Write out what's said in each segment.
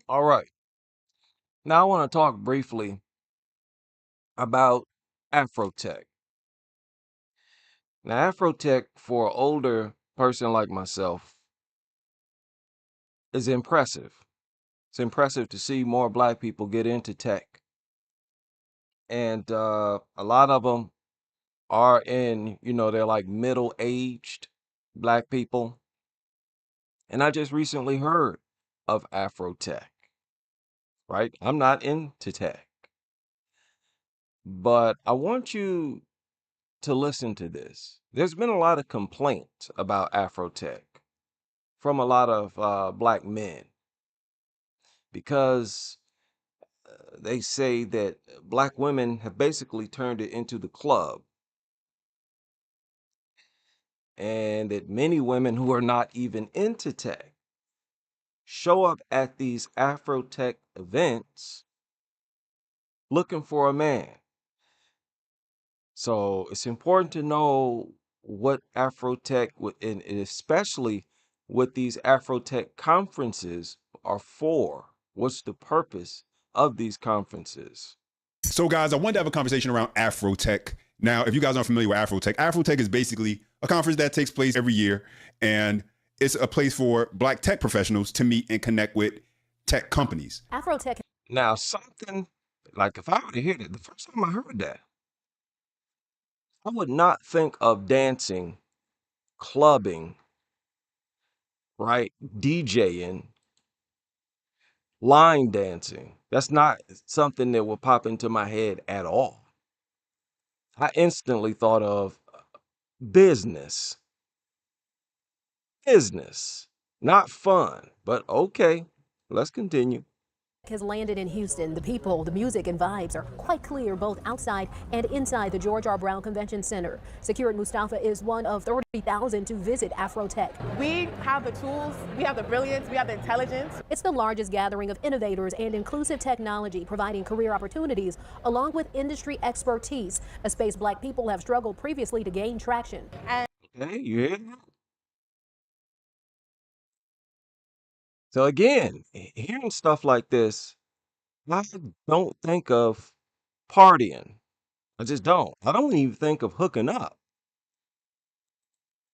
All right. Now I want to talk briefly about Afrotech. Now, Afrotech for an older person like myself is impressive. It's impressive to see more black people get into tech. And a lot of them are they're like middle-aged black people. And I just recently heard of Afrotech, right? I'm not into tech, but I want you to listen to this. There's been a lot of complaints about Afrotech from a lot of black men because they say that black women have basically turned it into the club, and that many women who are not even into tech show up at these Afrotech events looking for a man. So it's important to know what Afrotech, and especially what these Afrotech conferences are for. What's the purpose of these conferences? So, guys, I wanted to have a conversation around Afrotech. Now, if you guys aren't familiar with Afrotech is basically a conference that takes place every year, and it's a place for black tech professionals to meet and connect with tech companies. Afrotech. Now, something like if I were to hear that, the first time I heard that, I would not think of dancing, clubbing, right? DJing, line dancing. That's not something that would pop into my head at all. I instantly thought of business. Business. Not fun, but okay. Let's continue. Has landed in Houston. The people, the music, and vibes are quite clear both outside and inside the George R. Brown Convention Center. Secured Mustafa is one of 30,000 to visit Afrotech. We have the tools, we have the brilliance, we have the intelligence. It's the largest gathering of innovators and inclusive technology, providing career opportunities along with industry expertise, a space black people have struggled previously to gain traction. Okay, you hear that? So again, hearing stuff like this, I don't think of partying. I just don't. I don't even think of hooking up.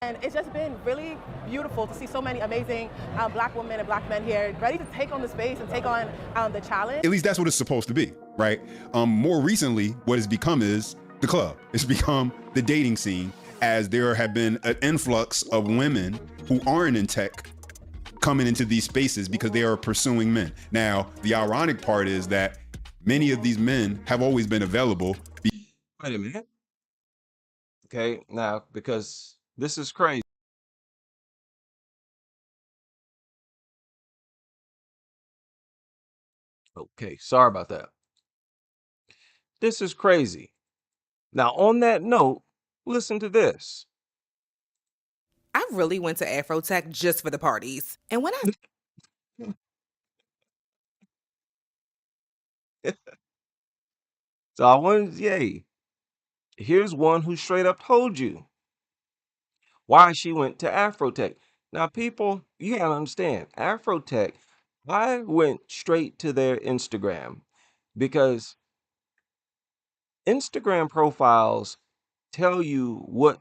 And it's just been really beautiful to see so many amazing black women and black men here ready to take on the space and take on the challenge. At least that's what it's supposed to be, right? More recently, what it's become is the club. It's become the dating scene, as there have been an influx of women who aren't in tech coming into these spaces because they are pursuing men. Now, the ironic part is that many of these men have always been available. Wait a minute. Okay, now, because this is crazy. Okay, sorry about that. This is crazy. Now, on that note, listen to this. I really went to Afrotech just for the parties. And when So I wanted, yay. Here's one who straight up told you why she went to Afrotech. Now, people, you gotta understand, Afrotech, I went straight to their Instagram because Instagram profiles tell you what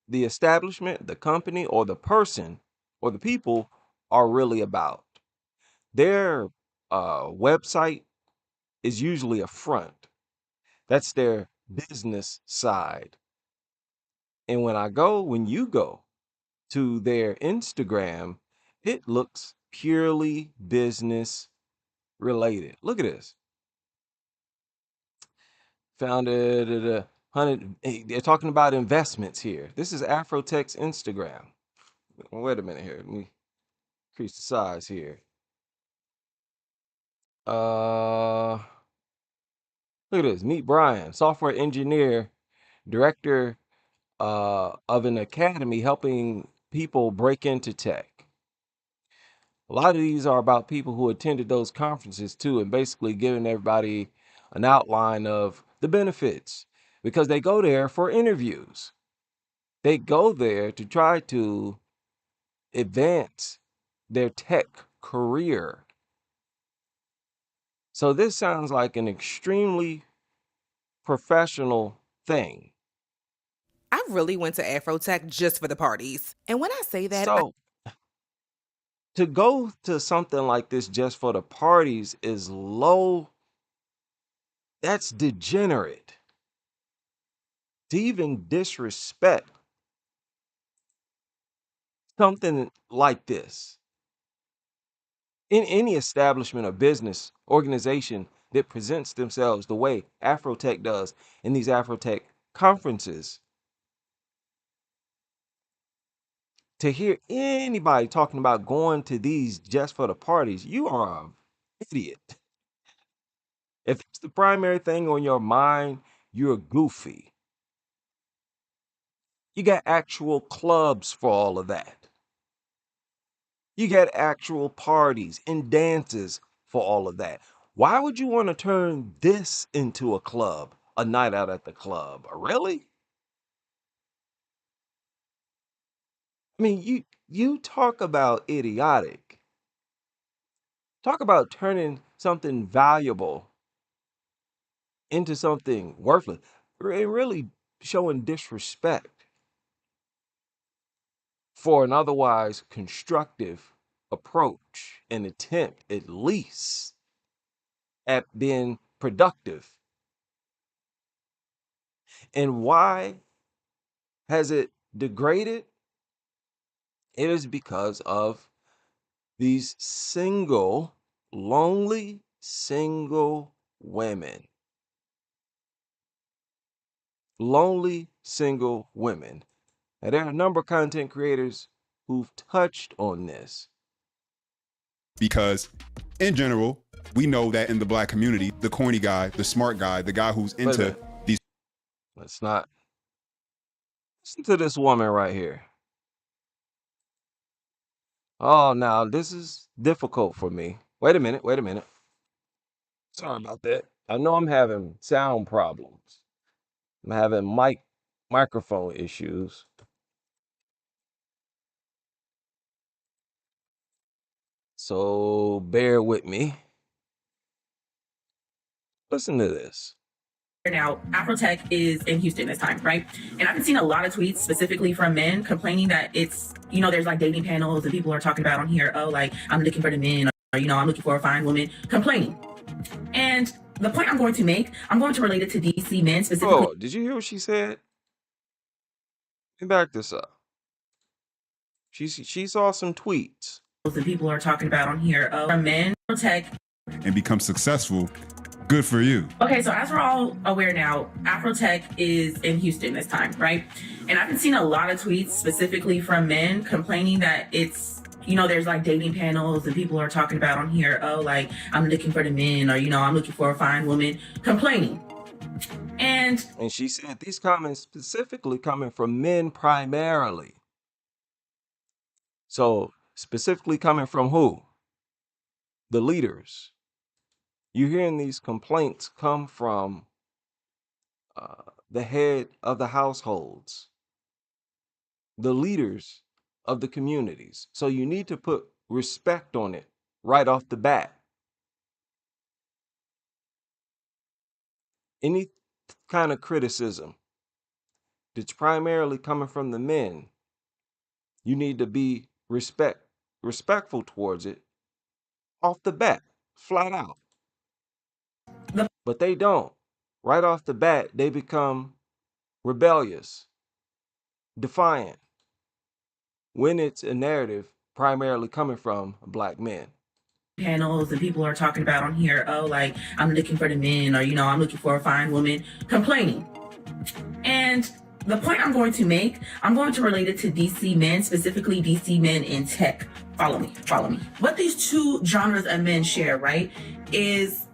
the establishment, the company, or the person, or the people are really about. Their website is usually a front. That's their business side. And when you go to their Instagram, it looks purely business related. Look at this. Founded at 100. They're talking about investments here. This is Afrotech's Instagram. Wait a minute here. Let me increase the size here. Look at this. Meet Brian, software engineer, director of an academy helping people break into tech. A lot of these are about people who attended those conferences too, and basically giving everybody an outline of the benefits because they go there for interviews. They go there to try to advance their tech career. So this sounds like an extremely professional thing. I really went to Afrotech just for the parties. And when I say that, So to go to something like this just for the parties is low. That's degenerate. To even disrespect something like this in any establishment or business organization that presents themselves the way Afrotech does in these Afrotech conferences, to hear anybody talking about going to these just for the parties, you are an idiot. If it's the primary thing on your mind, you're goofy. You got actual clubs for all of that. You got actual parties and dances for all of that. Why would you want to turn this into a club, a night out at the club? Really? I mean, you talk about idiotic. Talk about turning something valuable into something worthless. Really showing disrespect for an otherwise constructive approach and attempt at least at being productive. And why has it degraded? It is because of these single, lonely, single women. Lonely, single women. Now, there are a number of content creators who've touched on this. Because in general, we know that in the black community, the corny guy, the smart guy, the guy who's Wait a into minute. these Let's not listen to this woman right here. Oh, now this is difficult for me. Wait a minute. Wait a minute. Sorry about that. I know I'm having sound problems. I'm having microphone issues. So bear with me. Listen to this. Now, Afrotech is in Houston this time, right? And I've been seeing a lot of tweets specifically from men complaining that it's, there's like dating panels and people are talking about on here, oh, like I'm looking for the men, or, I'm looking for a fine woman, complaining. And the point I'm going to make, I'm going to relate it to DC men specifically. Oh, did you hear what she said? Let me back this up. She saw some tweets. And people are talking about on here, oh, from men, Afrotech, and become successful. Good for you. Okay, so as we're all aware now, Afrotech is in Houston this time, right? And I've been seeing a lot of tweets specifically from men complaining that it's, there's like dating panels and people are talking about on here, oh, like I'm looking for the men, or, I'm looking for a fine woman, complaining. And she said these comments specifically coming from men primarily. So specifically coming from who? The leaders. You're hearing these complaints come from the head of the households, the leaders of the communities. So you need to put respect on it right off the bat. Any kind of criticism that's primarily coming from the men, you need to be respectful towards it off the bat, flat out. But they don't. Right off the bat, they become rebellious, defiant, when it's a narrative primarily coming from black men. Panels and people are talking about on here, oh, like I'm looking for the men, or, I'm looking for a fine woman, complaining. And the point I'm going to make, I'm going to relate it to DC men, specifically DC men in tech. Follow me. What these two genres of men share, right, is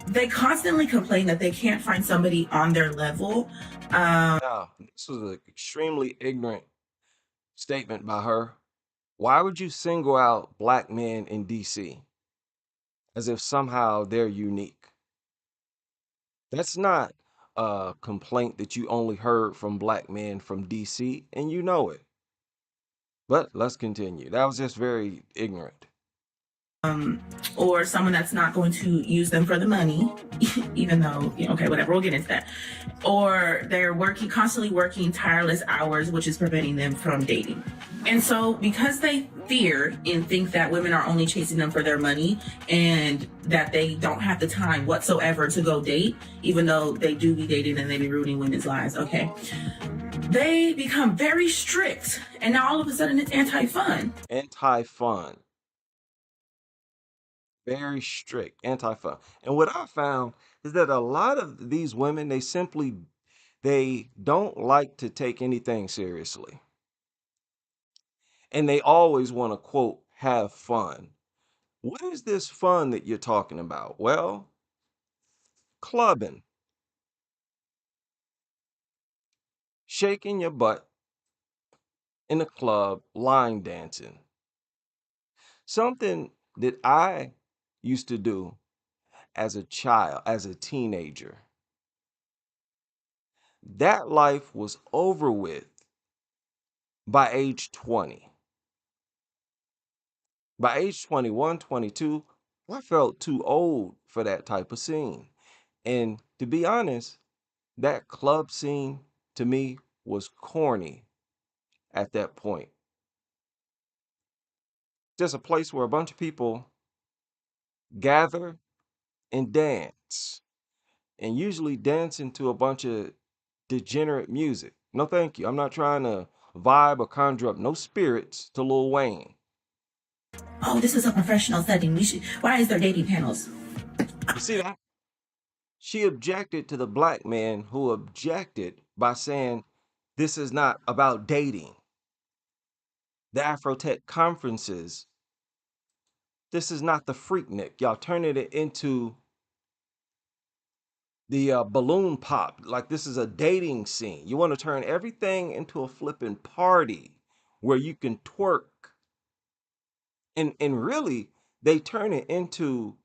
they constantly complain that they can't find somebody on their level. Now, this was an extremely ignorant statement by her. Why would you single out black men in DC as if somehow they're unique? That's not a complaint that you only heard from black men from DC, and you know it. But let's continue. That was just very ignorant. or someone that's not going to use them for the money, even though, okay, whatever, we'll get into that. Or they're constantly working tireless hours, which is preventing them from dating. And so because they fear and think that women are only chasing them for their money and that they don't have the time whatsoever to go date, even though they do be dating and they be ruining women's lives, okay? They become very strict, and now all of a sudden it's anti-fun. Anti-fun. Very strict, anti-fun. And what I found is that a lot of these women, they don't like to take anything seriously. And they always want to, quote, have fun. What is this fun that you're talking about? Well, clubbing, shaking your butt in a club, line dancing. Something that I used to do as a child, as a teenager. That life was over with by age 20. By age 21, 22, I felt too old for that type of scene. And to be honest, that club scene to me was corny at that point. Just a place where a bunch of people gather and dance, and usually dancing to a bunch of degenerate music. No, thank you. I'm not trying to vibe or conjure up no spirits to Lil Wayne. Oh, this is a professional setting. Why is there dating panels? You see that? She objected to the black man who objected by saying, this is not about dating. The Afrotech conferences, this is not the Freaknik. Y'all turning it into the balloon pop. Like this is a dating scene. You want to turn everything into a flipping party where you can twerk. And really, they turn it into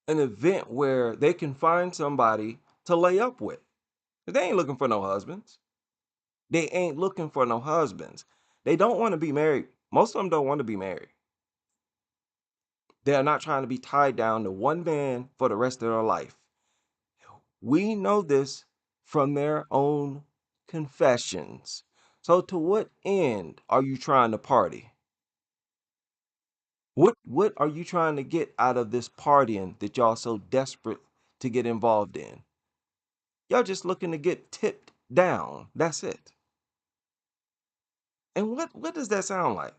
an event where they can find somebody to lay up with. They ain't looking for no husbands. They ain't looking for no husbands. They don't want to be married. Most of them don't want to be married. They're not trying to be tied down to one man for the rest of their life. We know this from their own confessions. So to what end are you trying to party? What are you trying to get out of this partying that y'all so desperate to get involved in? Y'all just looking to get tipped down. That's it. And what does that sound like?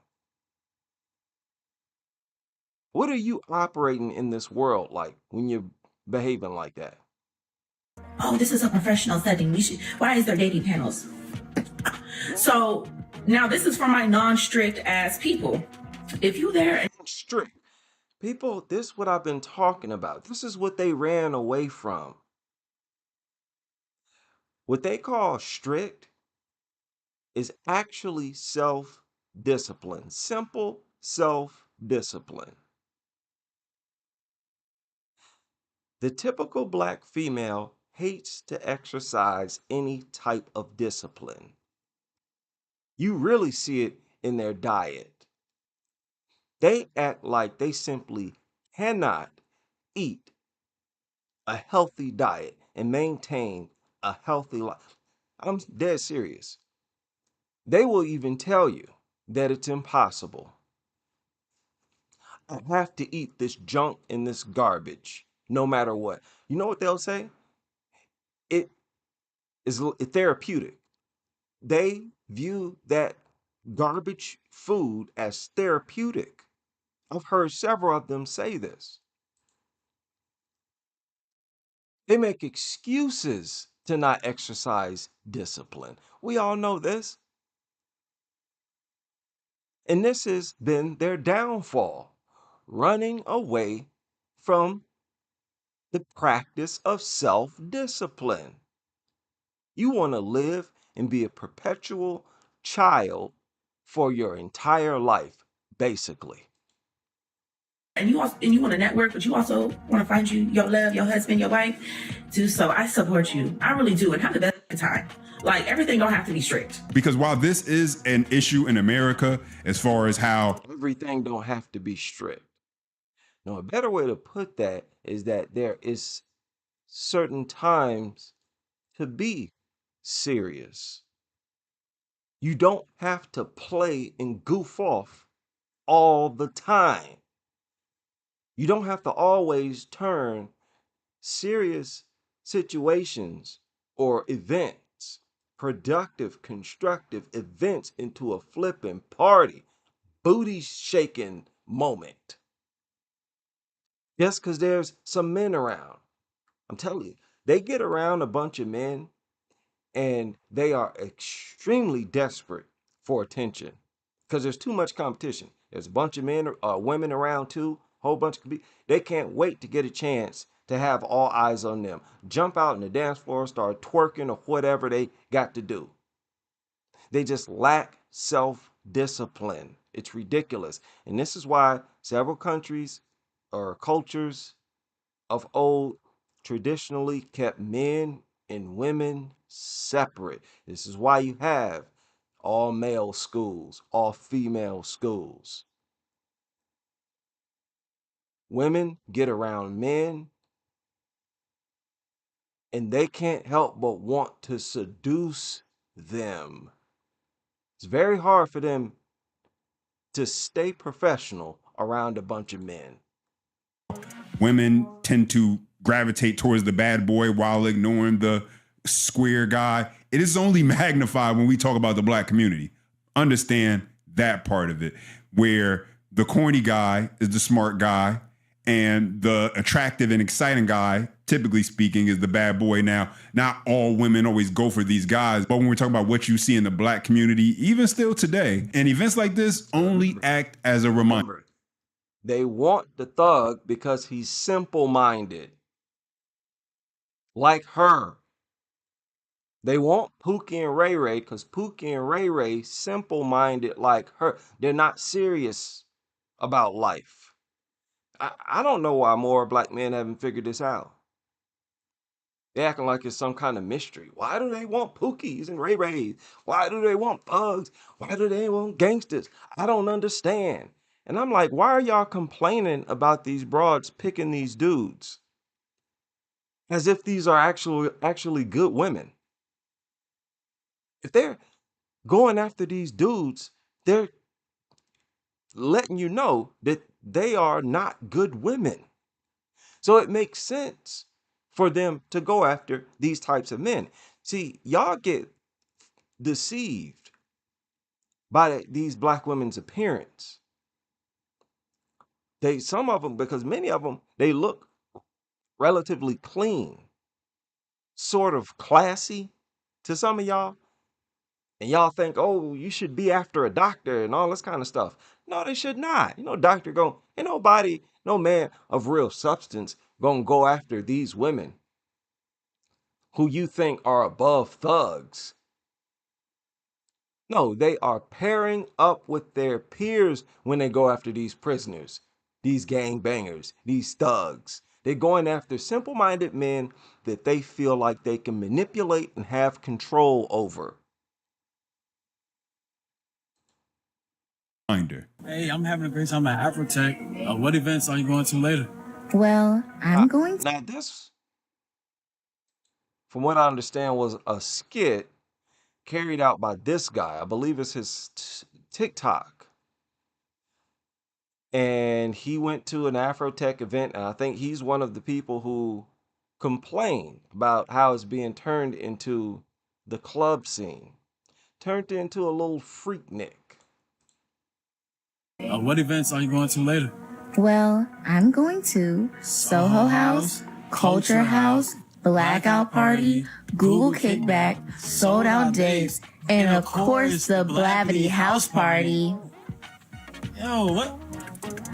What are you operating in this world like when you're behaving like that? Oh, this is a professional setting. Why is there dating panels? So now this is for my non-strict ass people. If you there and Strict. People, this is what I've been talking about. This is what they ran away from. What they call strict is actually self-discipline. Simple self-discipline. The typical black female hates to exercise any type of discipline. You really see it in their diet. They act like they simply cannot eat a healthy diet and maintain a healthy life. I'm dead serious. They will even tell you that it's impossible. I have to eat this junk and this garbage no matter what. You know what they'll say? It is therapeutic. They view that garbage food as therapeutic. I've heard several of them say this. They make excuses to not exercise discipline. We all know this. And this has been their downfall, running away from the practice of self-discipline. You want to live and be a perpetual child for your entire life, basically. you want to network, but you also want to find your love, your husband, your wife, do so. I support you. I really do, and have the best time. Like, everything don't have to be strict. Because while this is an issue in America, as far as how Everything don't have to be strict. No, a better way to put that is that there is certain times to be serious. You don't have to play and goof off all the time. You don't have to always turn serious situations or events, productive, constructive events, into a flipping party, booty shaking moment. Just because there's some men around. I'm telling you, they get around a bunch of men and they are extremely desperate for attention because there's too much competition. There's a bunch of men, women around too, whole bunch of people. They can't wait to get a chance to have all eyes on them. Jump out on the dance floor, start twerking or whatever they got to do. They just lack self-discipline. It's ridiculous. And this is why several countries or cultures of old traditionally kept men and women separate. This is why you have all male schools, all female schools. Women get around men and they can't help but want to seduce them. It's very hard for them to stay professional around a bunch of men. women tend to gravitate towards the bad boy while ignoring the square guy. It is only magnified when we talk about the black community. Understand that part of it, where the corny guy is the smart guy and the attractive and exciting guy, typically speaking, is the bad boy. Now, not all women always go for these guys, but when we're talking about what you see in the black community, even still today, and events like this only act as a reminder. They want the thug because he's simple-minded, like her. They want Pookie and Ray Ray because Pookie and Ray Ray simple-minded like her. They're not serious about life. I don't know why more black men haven't figured this out. They're acting like it's some kind of mystery. Why do they want Pookies and Ray Rays? Why do they want thugs? Why do they want gangsters? I don't understand. And I'm like, why are y'all complaining about these broads picking these dudes? As if these are actually good women. If they're going after these dudes, they're letting you know that they are not good women. So it makes sense for them to go after these types of men. See, y'all get deceived by these black women's appearance. Some of them, because many of them, they look relatively clean, sort of classy to some of y'all. And y'all think, oh, you should be after a doctor and all this kind of stuff. No, they should not. You know, doctor ain't nobody, no man of real substance gonna go after these women who you think are above thugs. No, they are pairing up with their peers when they go after these prisoners, these gangbangers, these thugs. They're going after simple-minded men that they feel like they can manipulate and have control over. Hey, I'm having a great time at Afrotech. What events are you going to later? Well, I'm going to. Now this, from what I understand, was a skit carried out by this guy. I believe it's his TikTok. And he went to an Afrotech event, and I think he's one of the people who complained about how it's being turned into the club scene. Turned into a little freaknik. What events are you going to later? Well, I'm going to Soho House, Culture House, Blackout Party, Google Kickback, Sold Out Days, and of course the Blavity House Party. Yo, what?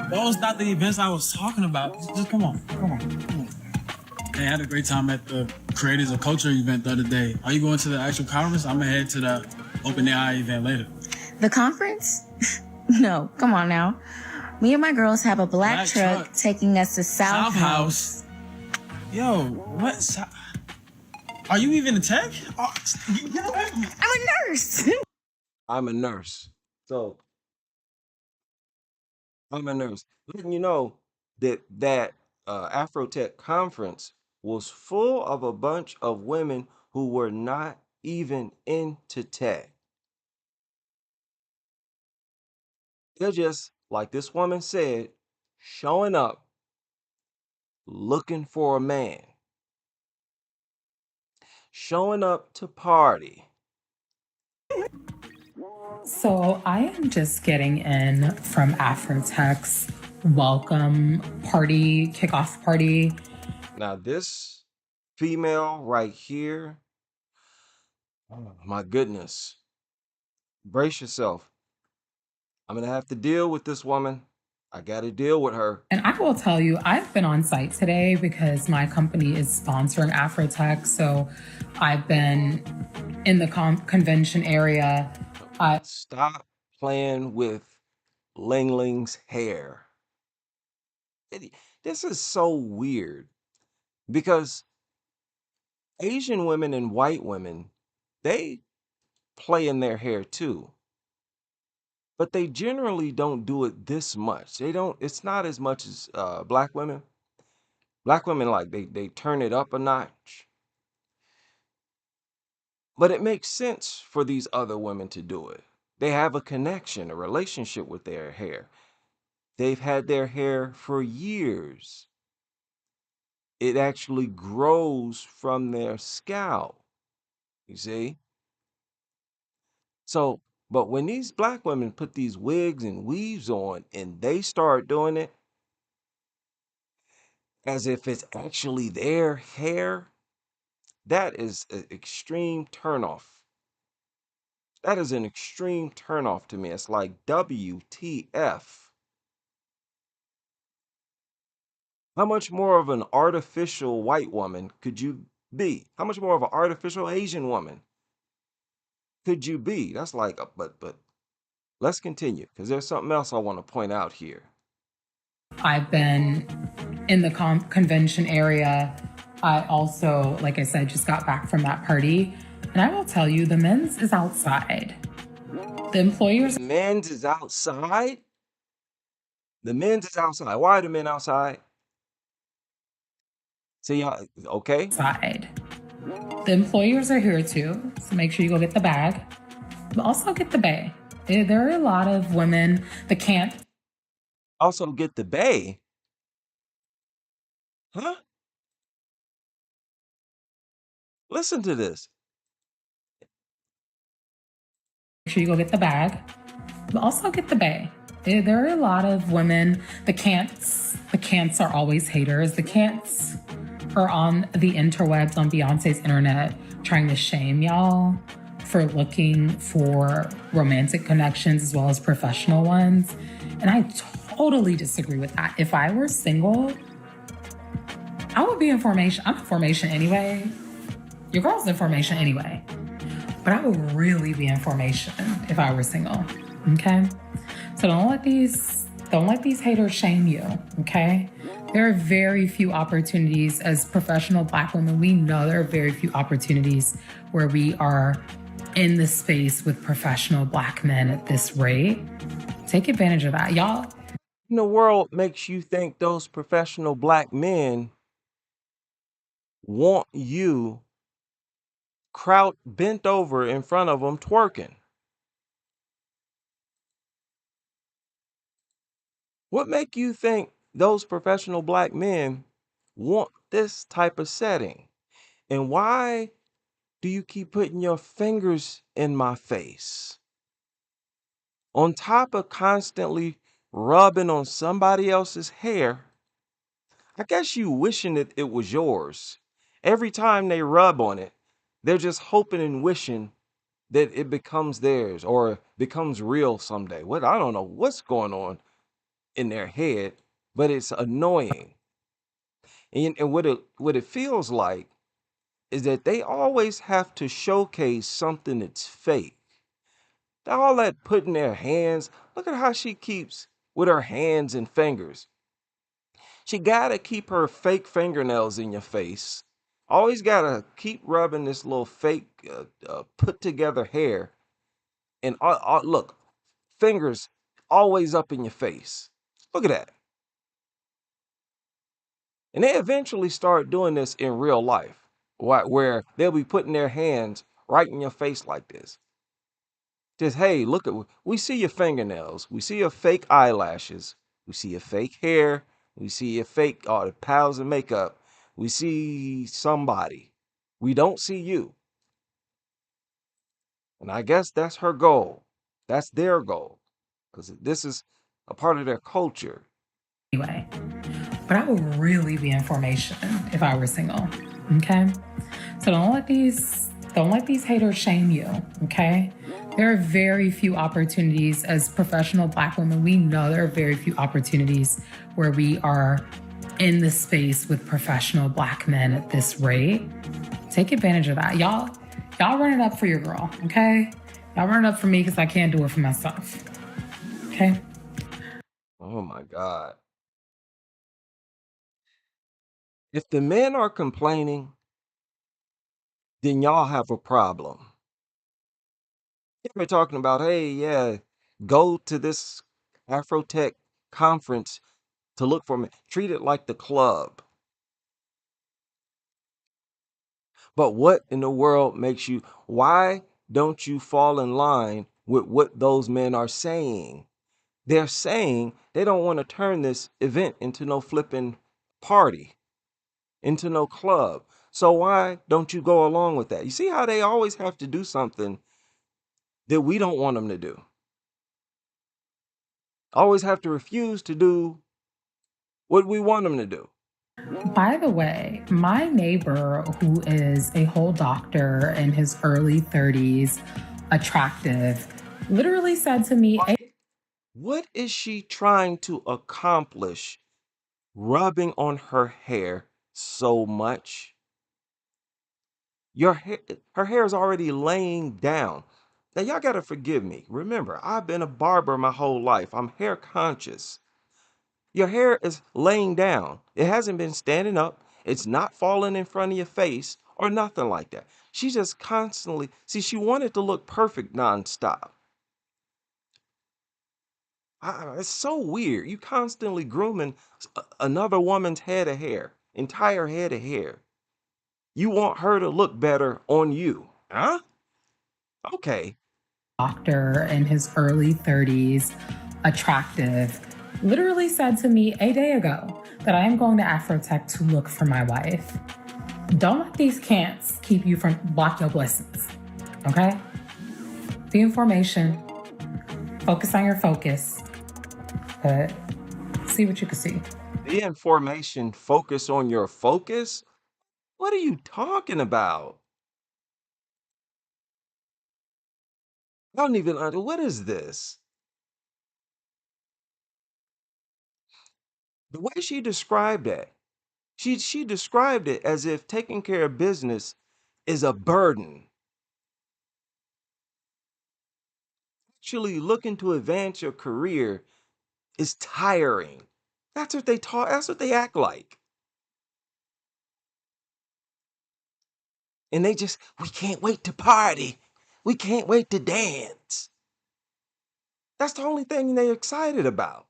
Those not the events I was talking about. Just come on. Hey, I had a great time at the Creators of Culture event the other day. Are you going to the actual conference? I'm gonna head to the Open AI event later. The conference? No, come on now. Me and my girls have a black truck taking us to South House. Yo, what? Are you even a tech? Oh, I'm a nurse. I'm a nurse. So I'm a nurse. Letting you know that Afrotech conference was full of a bunch of women who were not even into tech. They're just, like this woman said, showing up looking for a man, showing up to party. So I am just getting in from Afrotech's welcome party, kickoff party. Now, this female right here, oh my goodness, brace yourself. I'm gonna have to deal with this woman. I gotta deal with her. And I will tell you, I've been on site today because my company is sponsoring Afrotech. So I've been in the convention area. Stop playing with Ling Ling's hair. This is so weird because Asian women and white women, they play in their hair too. But they generally don't do it this much. They don't, it's not as much as black women. Black women, like, they turn it up a notch. But it makes sense for these other women to do it. They have a connection, a relationship with their hair. They've had their hair for years. It actually grows from their scalp, you see? So, but when these black women put these wigs and weaves on and they start doing it as if it's actually their hair, that is an extreme turnoff. That is an extreme turnoff to me. It's like WTF. How much more of an artificial white woman could you be? How much more of an artificial Asian woman could you be? That's like, but let's continue because there's something else I want to point out here. I've been in the convention area. I also, like I said, just got back from that party. And I will tell you, the men's is outside. The employers. The men's is outside? The men's is outside. Why are the men outside? See, okay? Outside. The employers are here too, so make sure you go get the bag. But also get the bay. There are a lot of women that can't. Also get the bay? Huh? Listen to this. Make sure you go get the bag. But also get the bay. There are a lot of women, the can'ts are always haters. The can'ts are on the interwebs, on Beyonce's internet, trying to shame y'all for looking for romantic connections as well as professional ones. And I totally disagree with that. If I were single, I would be in formation. I'm in formation anyway. Your girl's in formation anyway. But I would really be in formation if I were single. Okay? So don't let these haters shame you, okay? There are very few opportunities as professional Black women. We know there are very few opportunities where we are in the space with professional Black men at this rate. Take advantage of that, y'all. In the world makes you think those professional Black men want you bent over in front of them twerking? What make you think those professional Black men want this type of setting? And why do you keep putting your fingers in my face? On top of constantly rubbing on somebody else's hair, I guess you wishing that it was yours. Every time they rub on it, they're just hoping and wishing that it becomes theirs or becomes real someday. What, I don't know what's going on in their head, but it's annoying. And what it feels like is that they always have to showcase something that's fake. All that putting their hands, look at how she keeps with her hands and fingers. She gotta keep her fake fingernails in your face Always gotta keep rubbing this little fake put together hair, and look, fingers always up in your face. Look at that. And they eventually start doing this in real life, where they'll be putting their hands right in your face like this. Just, hey, look at, we see your fingernails, we see your fake eyelashes, we see your fake hair, we see your fake the piles of makeup, we see somebody. We don't see you. And I guess that's her goal. That's their goal, because this is a part of their culture. Anyway, but I would really be in formation if I were single. Okay, so don't let these haters shame you. Okay, there are very few opportunities as professional Black women. We know there are very few opportunities where we are in the space with professional Black men at this rate. Take advantage of that, y'all. Y'all run it up for your girl, okay? Y'all run it up for me because I can't do it for myself. Okay? Oh my God. If the men are complaining, then y'all have a problem. We're talking about, hey, yeah, go to this Afrotech conference to look for me. Treat it like the club. But what in the world makes you, why don't you fall in line with what those men are saying? They're saying they don't want to turn this event into no flipping party, into no club. So why don't you go along with that? You see how they always have to do something that we don't want them to do. Always have to refuse to do what we want them to do. By the way, my neighbor, who is a whole doctor in his early 30s, attractive, literally said to me, what is she trying to accomplish rubbing on her hair so much? Her hair is already laying down. Now, y'all got to forgive me. Remember, I've been a barber my whole life. I'm hair conscious. Your hair is laying down. It hasn't been standing up. It's not falling in front of your face or nothing like that. She just constantly, see, she wanted to look perfect nonstop. It's so weird. You constantly grooming another woman's head of hair, entire head of hair. You want her to look better on you, huh? Okay. Doctor in his early 30s, attractive, literally said to me a day ago that I am going to Afrotech to look for my wife. Don't let these can'ts keep you from block your blessings, okay? Be in formation, focus on your focus, but see what you can see. Be in formation, focus on your focus? What are you talking about? I don't even understand. What is this? The way she described that, she described it as if taking care of business is a burden. Actually, looking to advance your career is tiring. That's what they taught. That's what they act like. And they just, we can't wait to party. We can't wait to dance. That's the only thing they're excited about.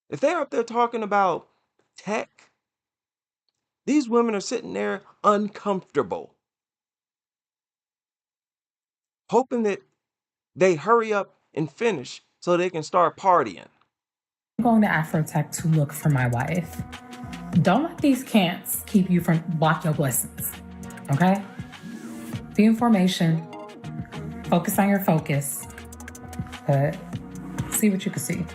If they're up there talking about tech, these women are sitting there uncomfortable, hoping that they hurry up and finish so they can start partying. I'm going to Afrotech to look for my wife. Don't let these can'ts keep you from block your blessings, okay? Be in formation, focus on your focus, but see what you can see,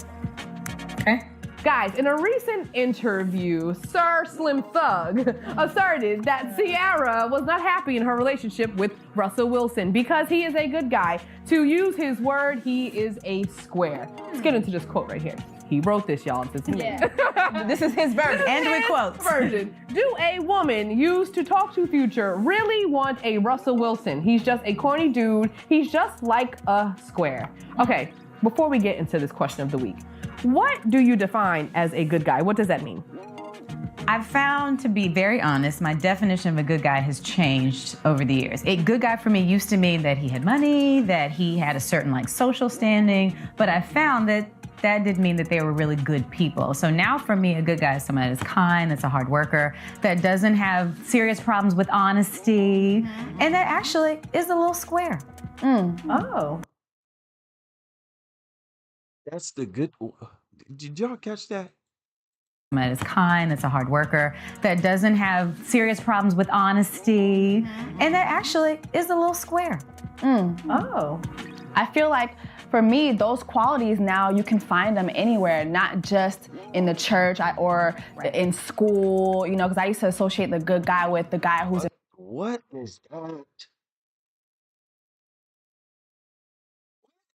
okay? Guys, in a recent interview, Sir Slim Thug asserted that Ciara was not happy in her relationship with Russell Wilson because he is a good guy. To use his word, he is a square. Let's get into this quote right here. He wrote this, y'all. This is his version. And we quote. Version. Do a woman used to talk to Future really want a Russell Wilson? He's just a corny dude. He's just like a square. Okay, before we get into this question of the week, What do you define as a good guy? What does that mean? I've found, to be very honest, my definition of a good guy has changed over the years. A good guy for me used to mean that he had money, that he had a certain social standing, but I found that that didn't mean that they were really good people. So now for me, a good guy is someone that is kind, that's a hard worker, that doesn't have serious problems with honesty, and that actually is a little square. Oh. That's the good. Did y'all catch that? That is kind, that's a hard worker, that doesn't have serious problems with honesty, and that actually is a little square. Oh. I feel like for me, those qualities now you can find them anywhere, not just in the church or in school, because I used to associate the good guy with the guy who's What is that?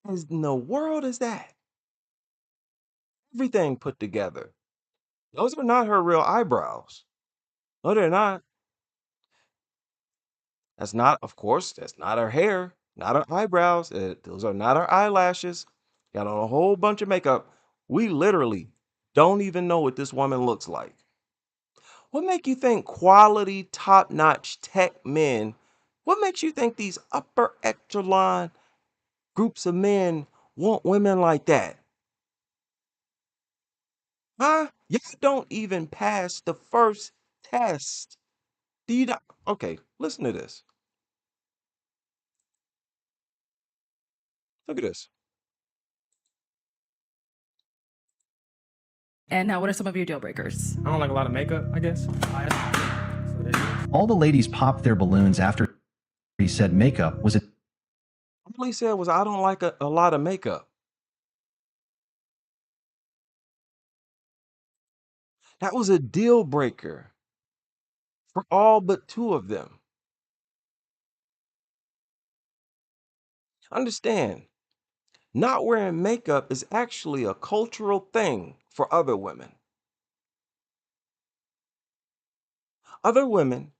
What in the world is that? Everything put together. Those are not her real eyebrows. No, they're not. That's not, of course, that's not her hair, not her eyebrows. Those are not her eyelashes. Got on a whole bunch of makeup. We literally don't even know what this woman looks like. What make you think quality, top-notch tech men, what makes you think these upper echelon groups of men want women like that? Huh? Y'all don't even pass the first test. Do you not? Okay, listen to this. Look at this. And now, what are some of your deal breakers? I don't like a lot of makeup, I guess. All the ladies popped their balloons after he said makeup was a. All he said was, I don't like a lot of makeup. That was a deal breaker for all but two of them. Understand, not wearing makeup is actually a cultural thing for other women. Other women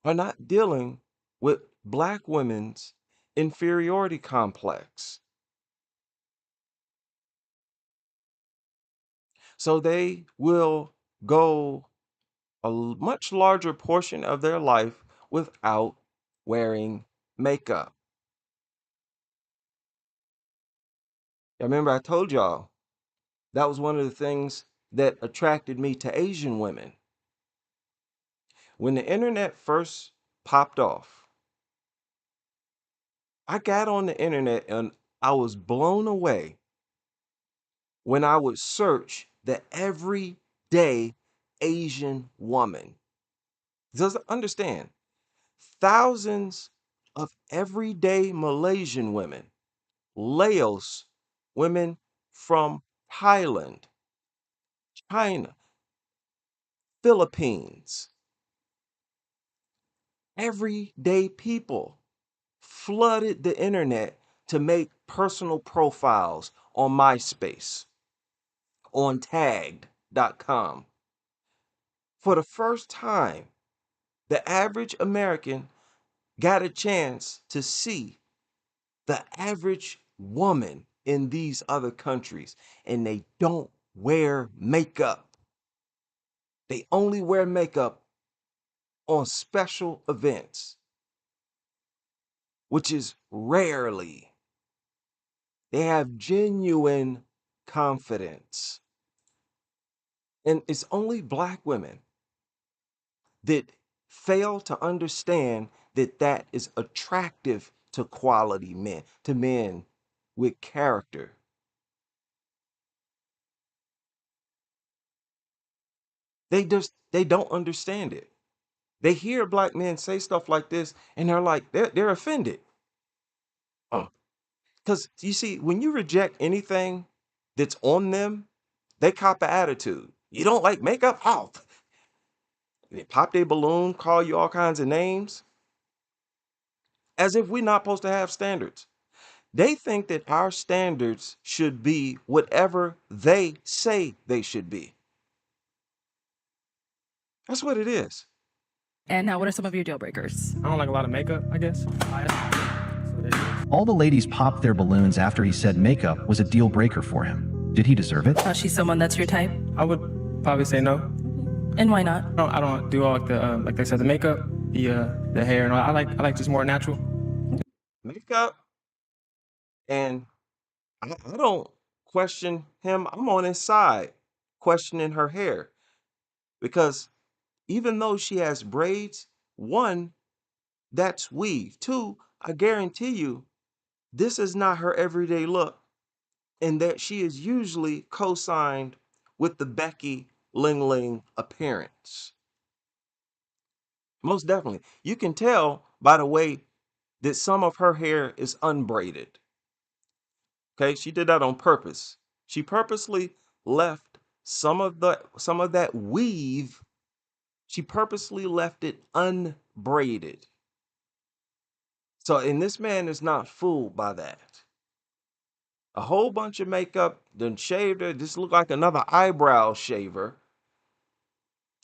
are not dealing with Black women's inferiority complex. So they will go a much larger portion of their life without wearing makeup. I remember I told y'all that was one of the things that attracted me to Asian women. When the internet first popped off, I got on the internet and I was blown away when I would search the everyday Asian woman. Just understand, thousands of everyday Malaysian women, Laos women from Thailand, China, Philippines, everyday people flooded the internet to make personal profiles on MySpace, on tagged.com. For the first time, the average American got a chance to see the average woman in these other countries, and they don't wear makeup. They only wear makeup on special events, which is rarely. They have genuine confidence. And it's only Black women that fail to understand that that is attractive to quality men, to men with character. They don't understand it. They hear Black men say stuff like this and they're like, they're offended. Because you see, when you reject anything that's on them, they cop an attitude. You don't like makeup? Oh, they pop their balloon, call you all kinds of names, as if we're not supposed to have standards. They think that our standards should be whatever they say they should be. That's what it is. And now, what are some of your deal breakers? I don't like a lot of makeup, I guess. All the ladies popped their balloons after he said makeup was a deal breaker for him. Did he deserve it? She's someone that's your type? I would probably say no. And why not? I don't do all the like they said, the makeup, the hair, and all. I like just more natural. Makeup, and I don't question him. I'm on his side, questioning her hair because even though she has braids, one, that's weave. Two, I guarantee you, this is not her everyday look, and that she is usually co-signed with the Becky Ling Ling appearance. Most definitely. You can tell by the way that some of her hair is unbraided. Okay, she did that on purpose. She purposely left some of that weave, she purposely left it unbraided. So, and this man is not fooled by that. A whole bunch of makeup, then shaved her, just look like another eyebrow shaver.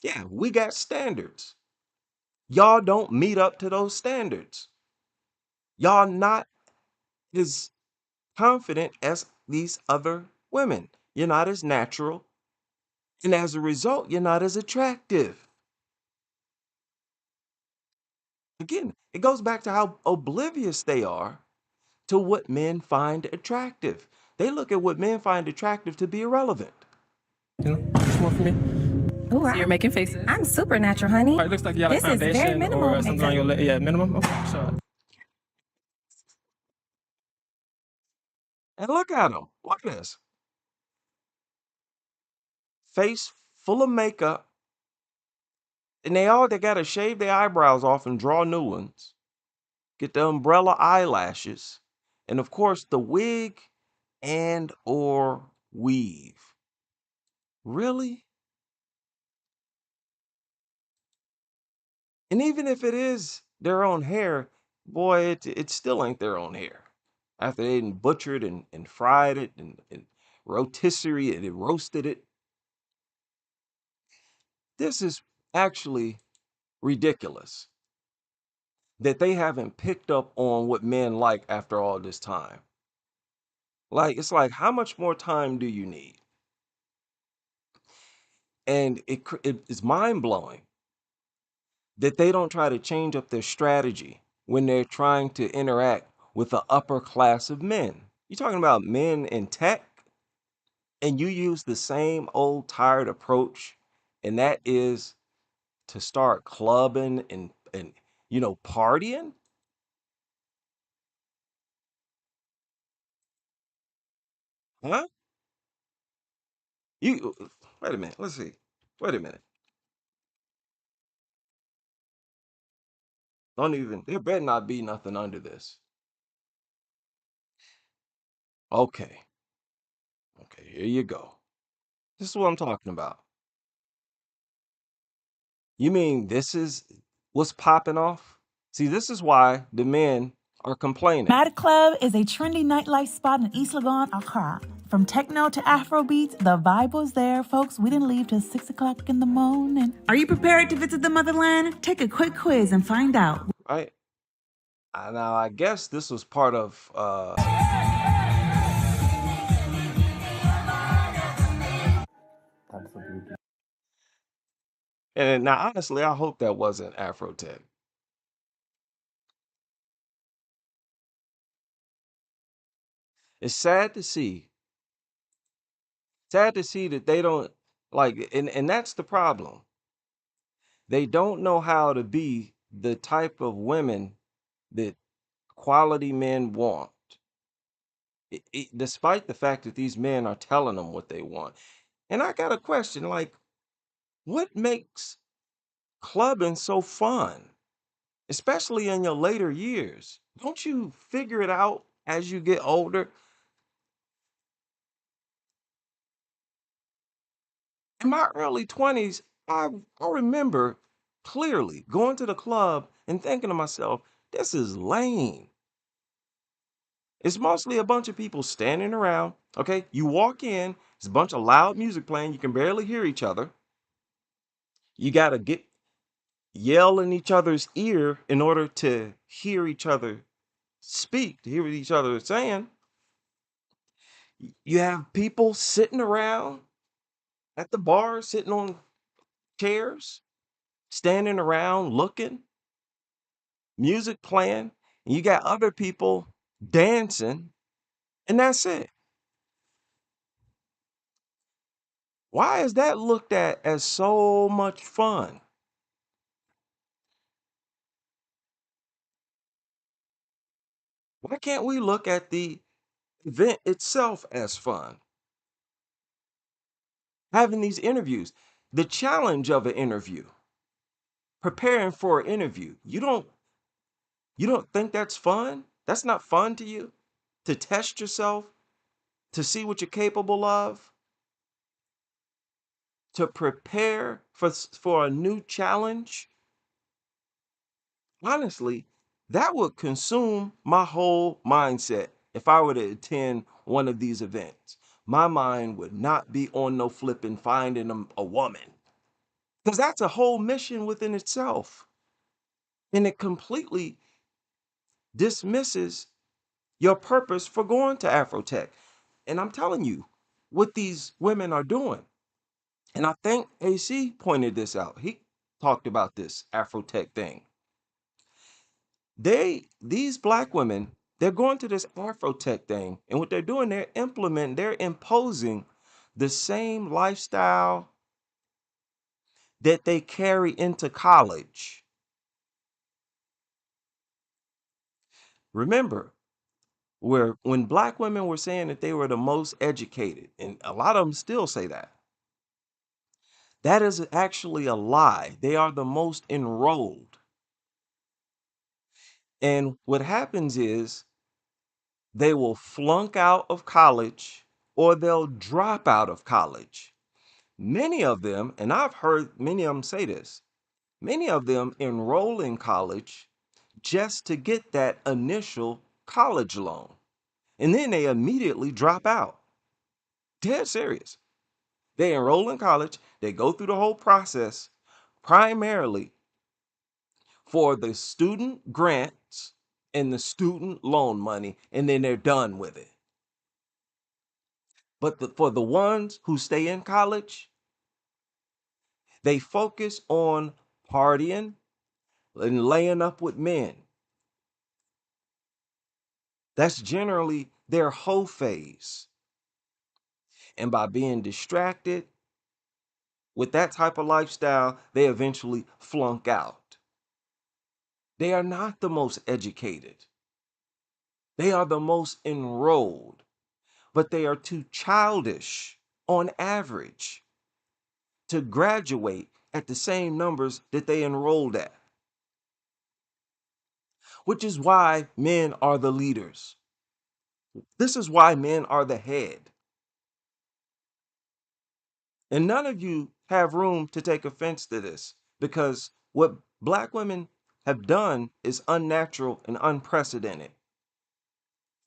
Yeah, we got standards. Y'all don't meet up to those standards. Y'all not as confident as these other women. You're not as natural. And as a result, you're not as attractive. Again, it goes back to how oblivious they are to what men find attractive. They look at what men find attractive to be irrelevant. It's more for me. Ooh, so you're making faces. I'm super natural, honey. It looks like you got a This is very foundation minimal or something on your makeup. yeah, minimum. Okay, sure. And look at them. Look at this. Face full of makeup. And they gotta shave their eyebrows off and draw new ones. Get the umbrella eyelashes. And of course the wig and or weave. Really? And even if it is their own hair, boy, it still ain't their own hair. After they done butchered and fried it and rotisserie it and roasted it. This is actually ridiculous that they haven't picked up on what men like after all this time. Like, it's like, how much more time do you need? And it is mind blowing that they don't try to change up their strategy when they're trying to interact with the upper class of men. You're talking about men in tech, and you use the same old tired approach, and that is to start clubbing and partying. Huh? You wait a minute. Let's see. Wait a minute. Don't even. There better not be nothing under this. Okay. Okay. Here you go. This is what I'm talking about. You mean this is what's popping off? See, this is why the men are complaining. Mad Club is a trendy nightlife spot in East Legon, Accra. From techno to Afro beats, the vibe was there, folks. We didn't leave till 6 o'clock in the morning. Are you prepared to visit the motherland? Take a quick quiz and find out. Right. Now I guess this was part of and now honestly I hope that wasn't Afrotech. It's sad to see. Sad to see that they don't like and that's the problem. They don't know how to be the type of women that quality men want. Despite the fact that these men are telling them what they want. And I got a question like, what makes clubbing so fun, especially in your later years? Don't you figure it out as you get older? In my early 20s, I remember clearly going to the club and thinking to myself, this is lame. It's mostly a bunch of people standing around. Okay, you walk in, it's a bunch of loud music playing, you can barely hear each other. You got to yell in each other's ear in order to hear each other speak, to hear what each other is saying. You have people sitting around at the bar, sitting on chairs, standing around looking, music playing, and you got other people dancing, and that's it. Why is that looked at as so much fun? Why can't we look at the event itself as fun? Having these interviews, the challenge of an interview, preparing for an interview. You don't think that's fun? That's not fun to you? To test yourself, to see what you're capable of, to prepare for a new challenge? Honestly, that would consume my whole mindset if I were to attend one of these events. My mind would not be on no flipping finding a woman, because that's a whole mission within itself. And it completely dismisses your purpose for going to Afrotech. And I'm telling you, what these women are doing, and I think AC pointed this out. He talked about this Afrotech thing. These black women, they're going to this Afrotech thing, and what they're doing, they're imposing the same lifestyle that they carry into college. Remember, where when black women were saying that they were the most educated, and a lot of them still say that, that is actually a lie. They are the most enrolled. And what happens is they will flunk out of college or they'll drop out of college. Many of them, and I've heard many of them say this, many of them enroll in college just to get that initial college loan. And then they immediately drop out. Dead serious. They enroll in college, they go through the whole process primarily for the student grants and the student loan money, and then they're done with it. But for the ones who stay in college, they focus on partying and laying up with men. That's generally their whole phase. And by being distracted with that type of lifestyle, they eventually flunk out. They are not the most educated. They are the most enrolled, but they are too childish on average to graduate at the same numbers that they enrolled at. Which is why men are the leaders. This is why men are the head. And none of you have room to take offense to this, because what black women have done is unnatural and unprecedented.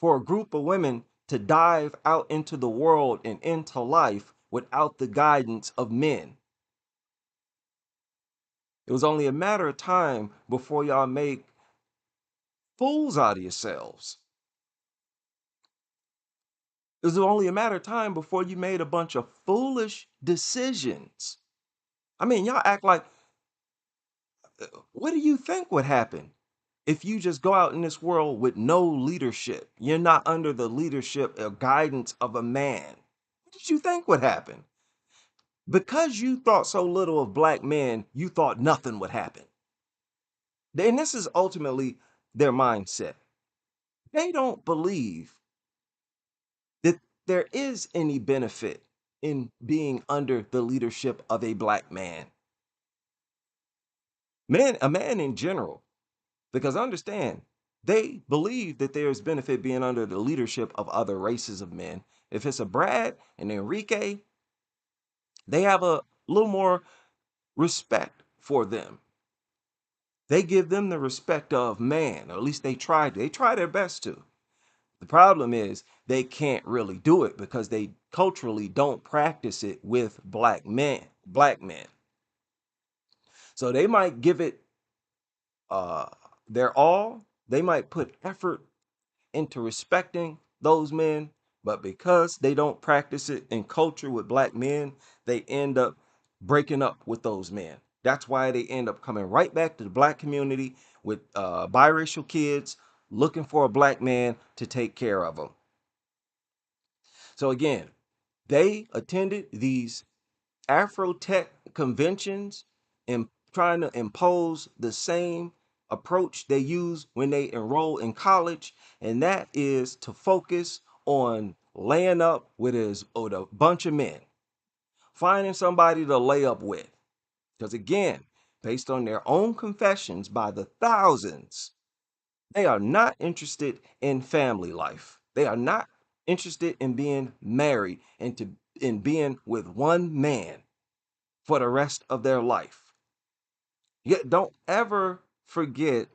For a group of women to dive out into the world and into life without the guidance of men. It was only a matter of time before y'all make fools out of yourselves. It was only a matter of time before you made a bunch of foolish decisions. I mean, y'all act like, what do you think would happen if you just go out in this world with no leadership? You're not under the leadership or guidance of a man. What did you think would happen? Because you thought so little of black men, you thought nothing would happen. And this is ultimately their mindset. They don't believe that there is any benefit in being under the leadership of a black man. A man in general, because understand, they believe that there is benefit being under the leadership of other races of men. If it's a Brad and Enrique, they have a little more respect for them. They give them the respect of man, or at least they try. They try their best to. The problem is they can't really do it because they culturally don't practice it with black men. So they might give it uh, their all. They might put effort into respecting those men, But because they don't practice it in culture with black men, they end up breaking up with those men. That's why they end up coming right back to the black community with biracial kids looking for a black man to take care of them. So again, they attended these Afrotech conventions and trying to impose the same approach they use when they enroll in college, and that is to focus on laying up with a bunch of men, finding somebody to lay up with. Because again, based on their own confessions by the thousands, they are not interested in family life. They are not interested in being married and in being with one man for the rest of their life. Yet don't ever forget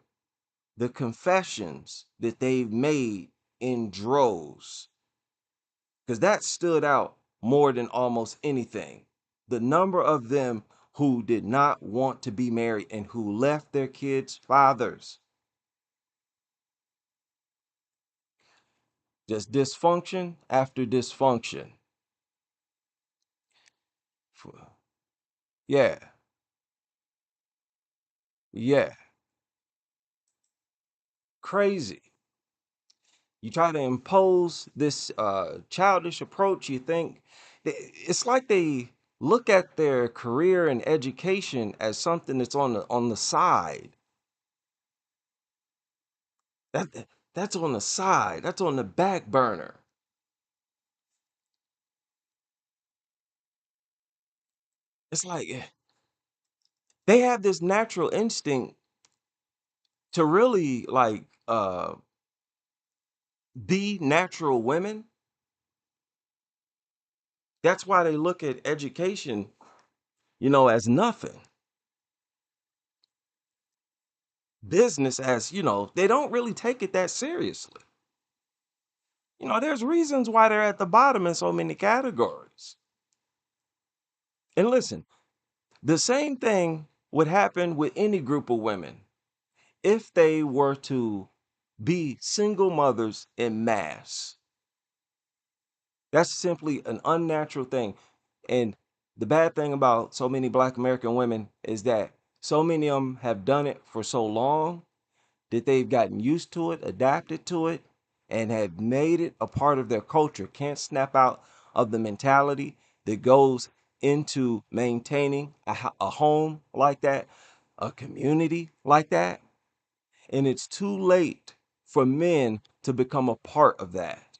the confessions that they've made in droves, because that stood out more than almost anything. The number of them who did not want to be married and who left their kids' fathers. Just dysfunction after dysfunction. Yeah, yeah, crazy. You try to impose this childish approach, you think it's like they look at their career and education as something that's on the side. That's on the side. That's on the back burner. It's like they have this natural instinct to really like be natural women. That's why they look at education, as nothing. Business as, they don't really take it that seriously. There's reasons why they're at the bottom in so many categories. And listen, the same thing would happen with any group of women if they were to be single mothers in mass. That's simply an unnatural thing. And the bad thing about so many Black American women is that so many of them have done it for so long that they've gotten used to it, adapted to it, and have made it a part of their culture. Can't snap out of the mentality that goes into maintaining a home like that, a community like that. And it's too late for men to become a part of that.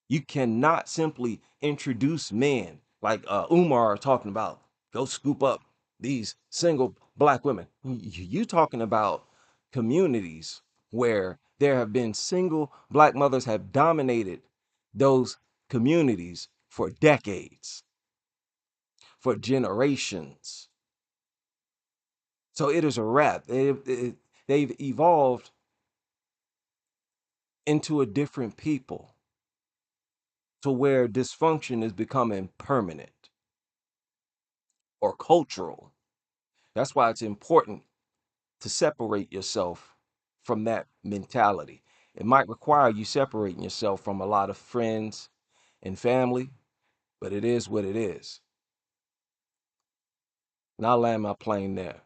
You cannot simply introduce men like Umar talking about, go scoop up these single Black women. You talking about communities where there have been single Black mothers have dominated those communities for decades, for generations. So it is a wrap. They've evolved into a different people to where dysfunction is becoming permanent or cultural. That's why it's important to separate yourself from that mentality. It might require you separating yourself from a lot of friends and family, but it is what it is. And I'll land my plane there.